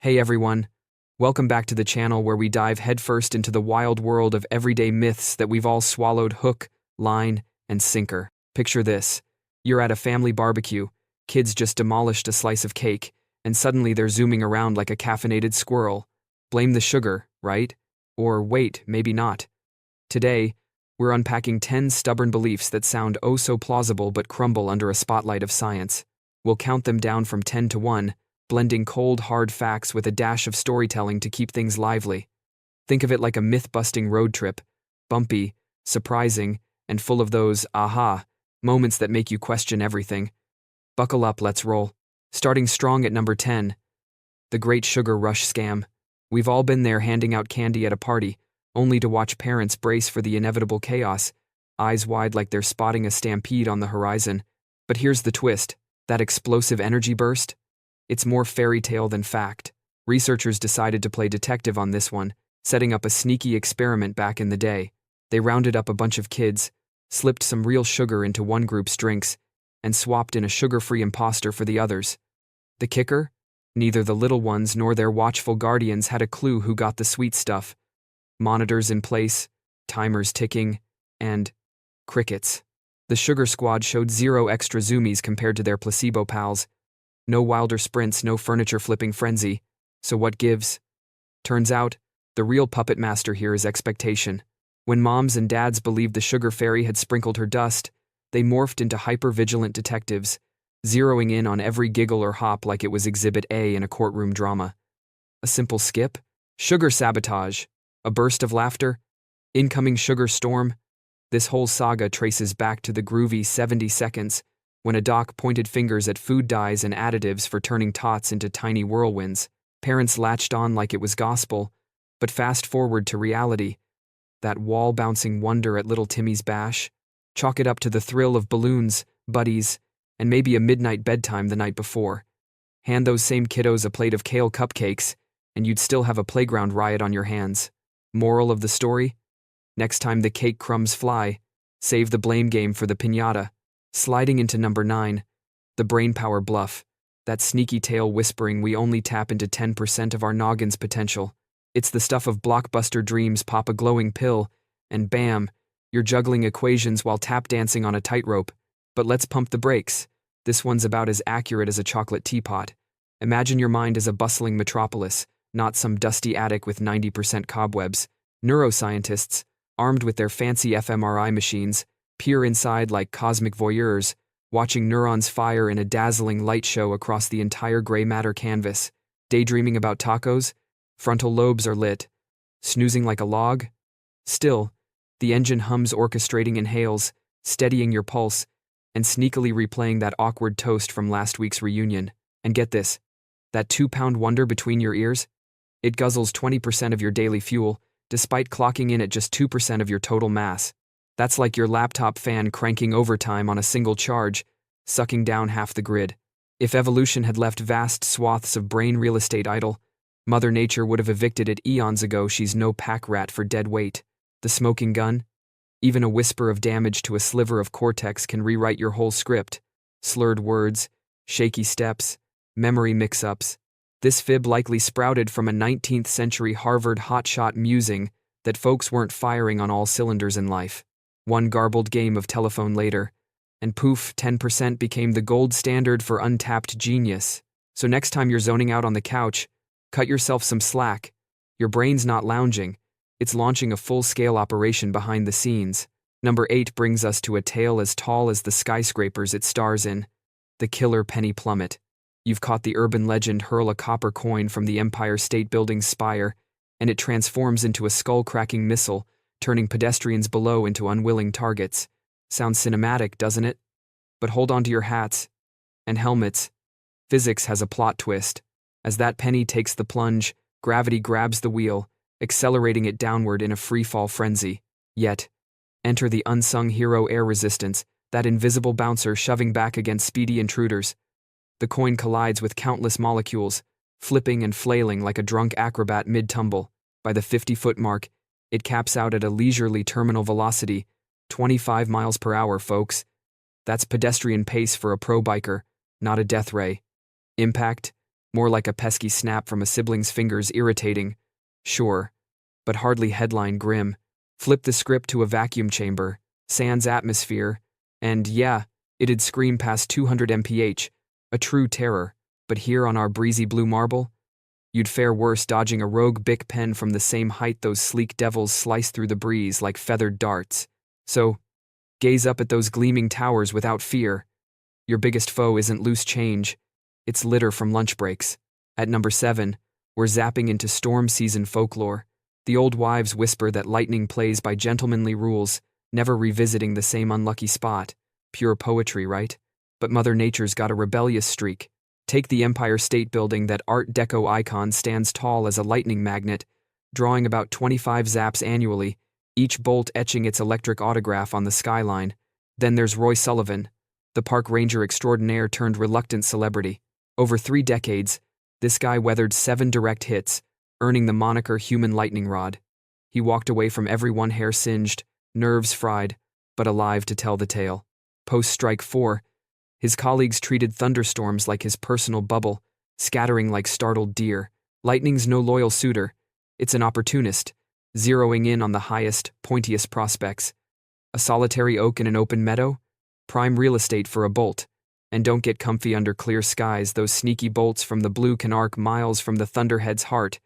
Hey everyone, welcome back to the channel where we dive headfirst into the wild world of everyday myths that we've all swallowed hook, line, and sinker. Picture this. You're at a family barbecue, kids just demolished a slice of cake, and suddenly they're zooming around like a caffeinated squirrel. Blame the sugar, right? Or wait, maybe not. Today, we're unpacking 10 stubborn beliefs that sound oh so plausible but crumble under a spotlight of science. We'll count them down from 10 to 1, blending cold, hard facts with a dash of storytelling to keep things lively. Think of it like a myth-busting road trip, bumpy, surprising, and full of those aha moments that make you question everything. Buckle up, let's roll. Starting strong at number 10, the Great Sugar Rush Scam. We've all been there handing out candy at a party, only to watch parents brace for the inevitable chaos, eyes wide like they're spotting a stampede on the horizon. But here's the twist, that explosive energy burst? It's more fairy tale than fact. Researchers decided to play detective on this one, setting up a sneaky experiment back in the day. They rounded up a bunch of kids, slipped some real sugar into one group's drinks, and swapped in a sugar-free imposter for the others. The kicker? Neither the little ones nor their watchful guardians had a clue who got the sweet stuff. Monitors in place, timers ticking, and crickets. The sugar squad showed zero extra zoomies compared to their placebo pals. No wilder sprints, no furniture-flipping frenzy. So what gives? Turns out, the real puppet master here is expectation. When moms and dads believed the sugar fairy had sprinkled her dust, they morphed into hyper-vigilant detectives, zeroing in on every giggle or hop like it was Exhibit A in a courtroom drama. A simple skip? Sugar sabotage. A burst of laughter? Incoming sugar storm? This whole saga traces back to the groovy 70 seconds, when a doc pointed fingers at food dyes and additives for turning tots into tiny whirlwinds. Parents latched on like it was gospel, but fast forward to reality. That wall-bouncing wonder at little Timmy's bash? Chalk it up to the thrill of balloons, buddies, and maybe a midnight bedtime the night before. Hand those same kiddos a plate of kale cupcakes, and you'd still have a playground riot on your hands. Moral of the story? Next time the cake crumbs fly, save the blame game for the piñata. Sliding into number 9, the brainpower bluff, that sneaky tail whispering we only tap into 10% of our noggin's potential. It's the stuff of blockbuster dreams. Pop a glowing pill, and bam, you're juggling equations while tap dancing on a tightrope. But let's pump the brakes. This one's about as accurate as a chocolate teapot. Imagine your mind as a bustling metropolis, not some dusty attic with 90% cobwebs. Neuroscientists, armed with their fancy fMRI machines, peer inside like cosmic voyeurs, watching neurons fire in a dazzling light show across the entire gray matter canvas. Daydreaming about tacos? Frontal lobes are lit. Snoozing like a log? Still, the engine hums, orchestrating inhales, steadying your pulse, and sneakily replaying that awkward toast from last week's reunion. And get this, that 2-pound wonder between your ears? It guzzles 20% of your daily fuel, despite clocking in at just 2% of your total mass. That's like your laptop fan cranking overtime on a single charge, sucking down half the grid. If evolution had left vast swaths of brain real estate idle, Mother Nature would have evicted it eons ago. She's no pack rat for dead weight. The smoking gun? Even a whisper of damage to a sliver of cortex can rewrite your whole script. Slurred words, shaky steps, memory mix-ups. This fib likely sprouted from a 19th century Harvard hotshot musing that folks weren't firing on all cylinders in life. One garbled game of telephone later, and poof, 10% became the gold standard for untapped genius. So next time you're zoning out on the couch, cut yourself some slack. Your brain's not lounging, it's launching a full-scale operation behind the scenes. Number 8 brings us to a tale as tall as the skyscrapers it stars in, the killer penny plummet. You've caught the urban legend hurl a copper coin from the Empire State Building's spire, and it transforms into a skull-cracking missile, turning pedestrians below into unwilling targets. Sounds cinematic, doesn't it? But hold on to your hats and helmets. Physics has a plot twist. As that penny takes the plunge, gravity grabs the wheel, accelerating it downward in a free-fall frenzy. Yet, enter the unsung hero air resistance, that invisible bouncer shoving back against speedy intruders. The coin collides with countless molecules, flipping and flailing like a drunk acrobat mid-tumble. By the 50-foot mark, it caps out at a leisurely terminal velocity, 25 miles per hour, folks. That's pedestrian pace for a pro biker, not a death ray. Impact? More like a pesky snap from a sibling's fingers, irritating. Sure, but hardly headline grim. Flip the script to a vacuum chamber, sans atmosphere, and yeah, it'd scream past 200 mph, a true terror. But here on our breezy blue marble, you'd fare worse dodging a rogue Bic pen from the same height those sleek devils slice through the breeze like feathered darts. So, gaze up at those gleaming towers without fear. Your biggest foe isn't loose change, it's litter from lunch breaks. At number 7, we're zapping into storm season folklore. The old wives whisper that lightning plays by gentlemanly rules, never revisiting the same unlucky spot. Pure poetry, right? But Mother Nature's got a rebellious streak. Take the Empire State Building, that Art Deco icon stands tall as a lightning magnet, drawing about 25 zaps annually, each bolt etching its electric autograph on the skyline. Then there's Roy Sullivan, the park ranger extraordinaire turned reluctant celebrity. Over 3 decades, this guy weathered 7 direct hits, earning the moniker Human Lightning Rod. He walked away from everyone hair singed, nerves fried, but alive to tell the tale. Post-Strike 4, his colleagues treated thunderstorms like his personal bubble, scattering like startled deer. Lightning's no loyal suitor, it's an opportunist, zeroing in on the highest, pointiest prospects. A solitary oak in an open meadow? Prime real estate for a bolt. And don't get comfy under clear skies, those sneaky bolts from the blue can arc miles from the thunderhead's heart,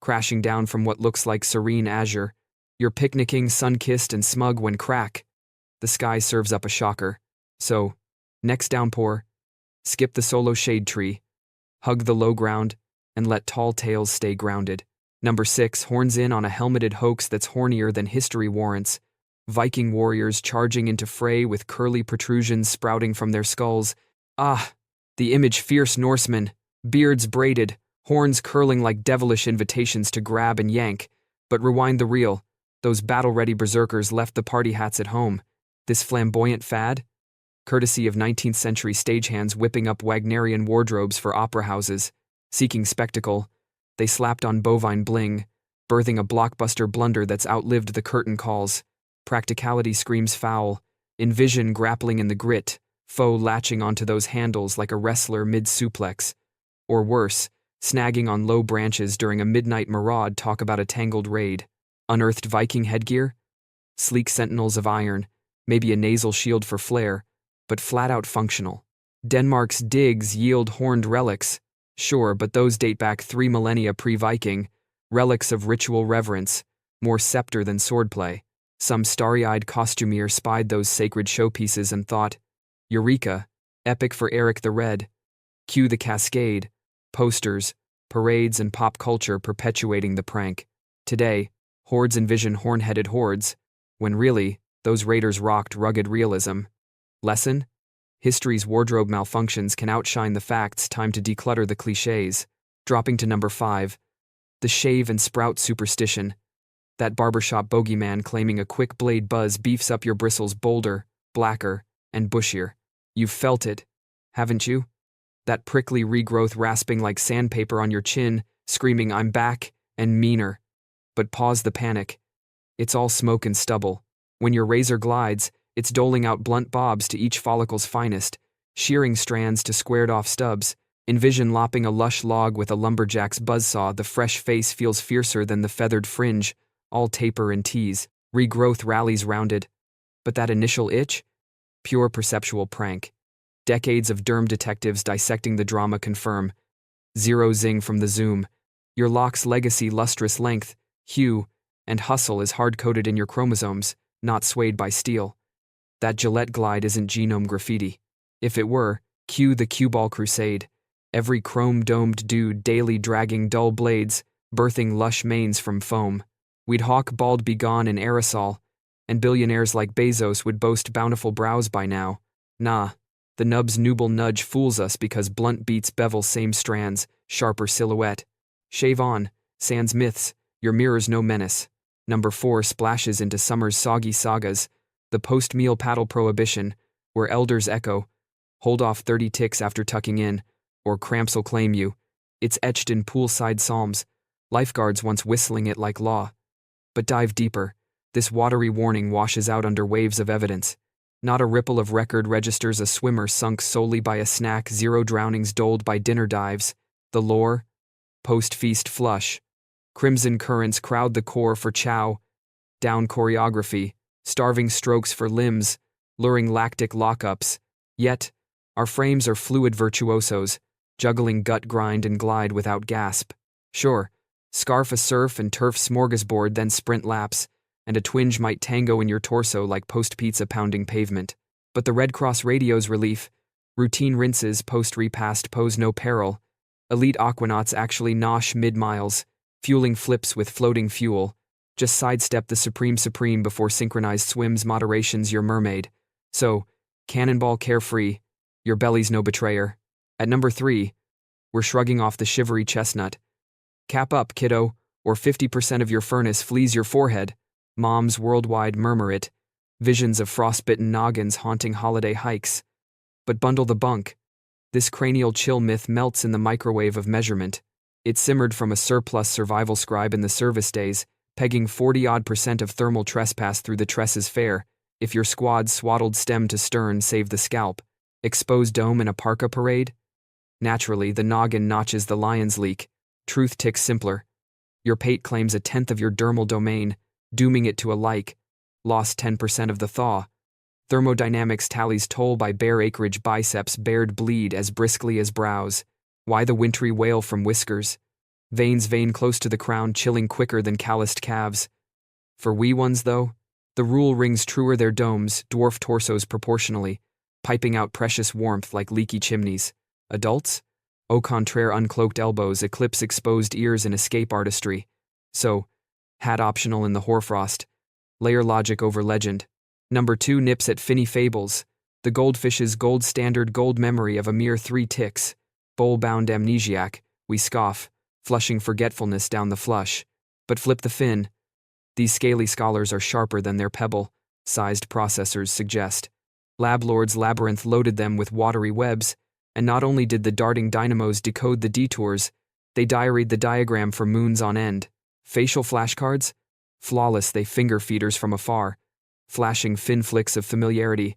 crashing down from what looks like serene azure. You're picnicking, sun-kissed and smug when crack, the sky serves up a shocker. So, next downpour, skip the solo shade tree, hug the low ground, and let tall tales stay grounded. Number 6 horns in on a helmeted hoax that's hornier than history warrants. Viking warriors charging into fray with curly protrusions sprouting from their skulls. Ah, the image, fierce Norsemen, beards braided, horns curling like devilish invitations to grab and yank. But rewind the reel, those battle-ready berserkers left the party hats at home. This flamboyant fad? Courtesy of 19th century stagehands whipping up Wagnerian wardrobes for opera houses. Seeking spectacle, they slapped on bovine bling, birthing a blockbuster blunder that's outlived the curtain calls. Practicality screams foul, envision grappling in the grit, foe latching onto those handles like a wrestler mid-suplex. Or worse, snagging on low branches during a midnight maraud. Talk about a tangled raid. Unearthed Viking headgear? Sleek sentinels of iron, maybe a nasal shield for flair, but flat-out functional. Denmark's digs yield horned relics, sure, but those date back 3 millennia pre-Viking, relics of ritual reverence, more scepter than swordplay. Some starry-eyed costumier spied those sacred showpieces and thought, Eureka, epic for Eric the Red. Cue the cascade, posters, parades, and pop culture perpetuating the prank. Today, hordes envision horn-headed hordes, when really, those raiders rocked rugged realism. Lesson? History's wardrobe malfunctions can outshine the facts. Time to declutter the cliches. Dropping to number 5, the shave and sprout superstition. That barbershop bogeyman claiming a quick blade buzz beefs up your bristles bolder, blacker, and bushier. You've felt it, haven't you? That prickly regrowth rasping like sandpaper on your chin, screaming I'm back, and meaner. But pause the panic. It's all smoke and stubble. When your razor glides, it's doling out blunt bobs to each follicle's finest, shearing strands to squared-off stubs. Envision lopping a lush log with a lumberjack's buzzsaw. The fresh face feels fiercer than the feathered fringe, all taper and tease. Regrowth rallies rounded. But that initial itch? Pure perceptual prank. Decades of derm detectives dissecting the drama confirm. Zero zing from the zoom. Your lock's legacy, lustrous length, hue, and hustle is hard-coded in your chromosomes, not swayed by steel. That Gillette glide isn't genome graffiti. If it were, cue the cue ball crusade. Every chrome-domed dude daily dragging dull blades, birthing lush manes from foam. We'd hawk bald begone in aerosol, and billionaires like Bezos would boast bountiful brows by now. Nah, the nub's nubile nudge fools us because blunt beats bevel same strands, sharper silhouette. Shave on, sans myths, your mirror's no menace. Number 4 splashes into summer's soggy sagas, the post-meal paddle prohibition, where elders echo, hold off 30 ticks after tucking in, or cramps will claim you. It's etched in poolside psalms, lifeguards once whistling it like law. But dive deeper, this watery warning washes out under waves of evidence. Not a ripple of record registers a swimmer sunk solely by a snack, 0 drownings doled by dinner dives. The lore? Post-feast flush. Crimson currents crowd the core for chow. Down choreography. Starving strokes for limbs. Luring lactic lockups. Yet, our frames are fluid virtuosos, juggling gut grind and glide without gasp. Sure, scarf a surf and turf smorgasbord, then sprint laps, and a twinge might tango in your torso like post-pizza pounding pavement. But the Red Cross radio's relief, routine rinses post-repast pose no peril. Elite aquanauts actually nosh mid-miles, fueling flips with floating fuel. Just sidestep the supreme before synchronized swims moderation's your mermaid. So, cannonball carefree, your belly's no betrayer. At number 3, we're shrugging off the shivery chestnut. Cap up, kiddo, or 50% of your furnace flees your forehead. Moms worldwide murmur it. Visions of frostbitten noggins haunting holiday hikes. But bundle the bunk. This cranial chill myth melts in the microwave of measurement. It simmered from a surplus survival scribe in the service days, pegging 40-odd% of thermal trespass through the tress's fare. If your squad's swaddled stem to stern save the scalp. Exposed dome in a parka parade? Naturally, the noggin notches the lion's leak. Truth ticks simpler. Your pate claims a tenth of your dermal domain, dooming it to a lost 10% of the thaw. Thermodynamics tallies toll by bare acreage biceps bared bleed as briskly as brows. Why the wintry wail from whiskers? Veins vein close to the crown chilling quicker than calloused calves. For wee ones, though, the rule rings truer their domes, dwarf torsos proportionally, piping out precious warmth like leaky chimneys. Adults? Au contraire, uncloaked elbows eclipse exposed ears in escape artistry. So, hat optional in the hoarfrost. Layer logic over legend. Number 2 nips at finny fables. The goldfish's gold standard gold memory of a mere 3 ticks. Bowl-bound amnesiac, we scoff, flushing forgetfulness down the flush. But flip the fin. These scaly scholars are sharper than their pebble-sized processors suggest. Lab lords' labyrinth loaded them with watery webs, and not only did the darting dynamos decode the detours, they diaried the diagram for moons on end. Facial flashcards? Flawless, they finger feeders from afar, flashing fin flicks of familiarity.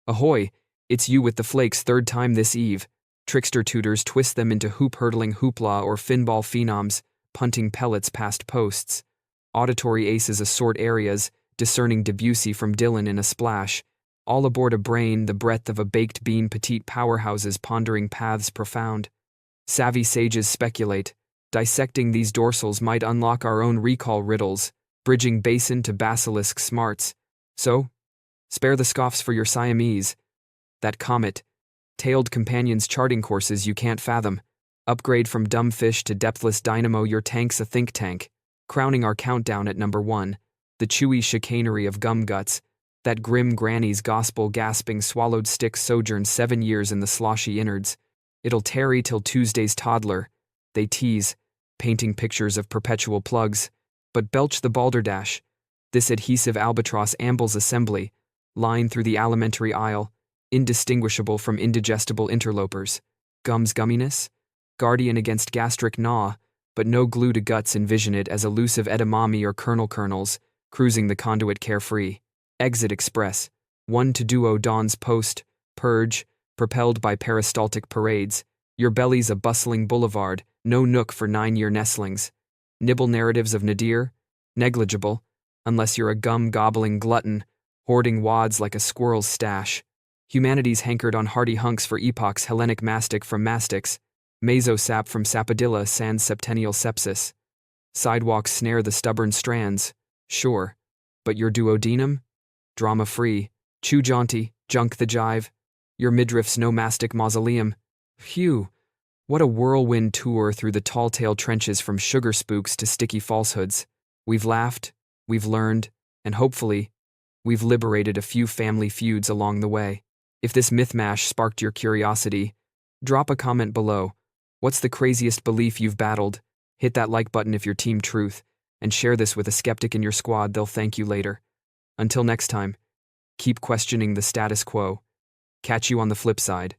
Ahoy, it's you with the flakes, third time this eve. Trickster tutors twist them into hoop-hurdling hoopla or finball phenoms, punting pellets past posts. Auditory aces assort areas, discerning Debussy from Dylan in a splash. All aboard a brain, the breadth of a baked bean, petite powerhouses pondering paths profound. Savvy sages speculate. Dissecting these dorsals might unlock our own recall riddles, bridging basin to basilisk smarts. So, spare the scoffs for your Siamese. That comet, tailed companions charting courses you can't fathom. Upgrade from dumb fish to depthless dynamo, your tank's a think tank. Crowning our countdown at number 1, the chewy chicanery of gum guts. That grim granny's gospel gasping swallowed stick sojourns 7 years in the sloshy innards. It'll tarry till Tuesday's toddler. They tease, painting pictures of perpetual plugs. But belch the balderdash. This adhesive albatross ambles assembly, line through the alimentary aisle, indistinguishable from indigestible interlopers. Gum's gumminess? Guardian against gastric gnaw, but no glue to guts. Envision it as elusive edamame or kernels, cruising the conduit carefree. Exit Express, 1 to duo dawns post, purge, propelled by peristaltic parades. Your belly's a bustling boulevard, no nook for 9-year nestlings. Nibble narratives of nadir? Negligible, unless you're a gum-gobbling glutton, hoarding wads like a squirrel's stash. Humanity's hankered on hearty hunks for epochs, Hellenic mastic from mastics, mesosap from sapodilla sans septennial sepsis. Sidewalks snare the stubborn strands, sure, but your duodenum? Drama-free, chew jaunty, junk the jive. Your midriff's no mastic mausoleum. Phew, what a whirlwind tour through the tall-tale trenches from sugar spooks to sticky falsehoods. We've laughed, we've learned, and hopefully, we've liberated a few family feuds along the way. If this myth mash sparked your curiosity, drop a comment below. What's the craziest belief you've battled? Hit that like button if you're Team Truth, and share this with a skeptic in your squad. They'll thank you later. Until next time, keep questioning the status quo. Catch you on the flip side.